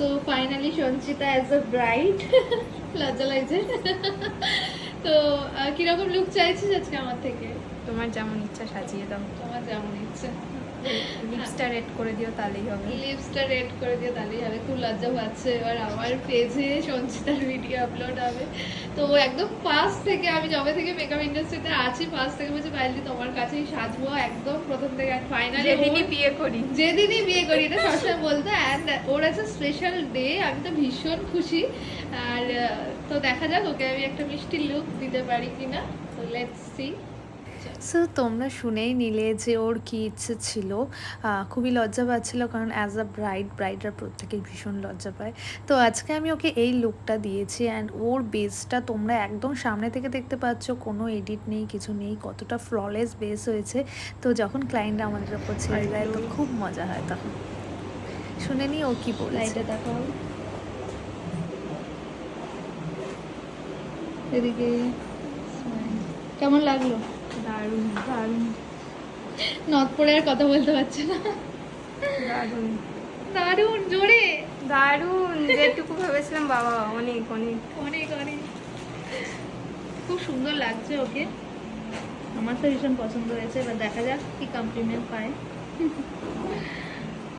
So finally Sanchita as a bride. লজ্জা লাগছে। তো কিরকম লুক চাইছিস আজকে আমার থেকে? তোমার যেমন ইচ্ছা সাজিয়ে দাও, তোমার যেমন ইচ্ছে। লিপসটা রেড করে দিও তাহলেই হবে। লিপসটা রেড করে দিয়ে তাহলেই হবে। খুব লজ্জা পাচ্ছে, এবার আমার পেজে সঞ্চিতার ভিডিও আপলোড হবে। তো একদম ফার্স্ট থেকে, আমি যবে থেকে মেকআপ ইন্ডাস্ট্রিতে আছি ফার্স্ট থেকে বলছি পাইলি তোমার কাছেই সাজবো একদম প্রথম থেকে। ফাইনালি যেদিনই বিয়ে করি এটা সবসময় বলতো। অ্যান্ড ওর আছে স্পেশাল ডে, আমি তো ভীষণ খুশি। আর তো দেখা যাক ওকে আমি একটা মিষ্টি লুক দিতে পারি কিনা। তো লেটস সি। সো তোমরা শুনেই নিলে যে ওর কী ইচ্ছে ছিল। খুবই লজ্জা পাচ্ছিল, কারণ অ্যাজ আ ব্রাইডরা প্রত্যেকেই ভীষণ লজ্জা পায়। তো আজকে আমি ওকে এই লুকটা দিয়েছি, অ্যান্ড ওর বেসটা তোমরা একদম সামনে থেকে দেখতে পাচ্ছ, কোনো এডিট নেই, কিছু নেই, কতটা ফ্ললেস বেস হয়েছে। তো যখন ক্লায়েন্টরা আমাদের ওপর ছেড়ে দেয় তো খুব মজা হয়। তখন শুনে নি ও কী বলছে। দেখো এদিকে কেমন লাগলো? দারুণ দারুণ নথ পরে আর কথা বলতে পারছে না। দারুণ দারুণ জোরে দারুণ, যেটুকু ভেবেছিলাম বাবা অনেক অনেক অনেক অনেক খুব সুন্দর লাগছে ওকে। আমার তো ভীষণ পছন্দ হয়েছে, এবার দেখা যাক কি কমপ্লিমেন্ট পায়।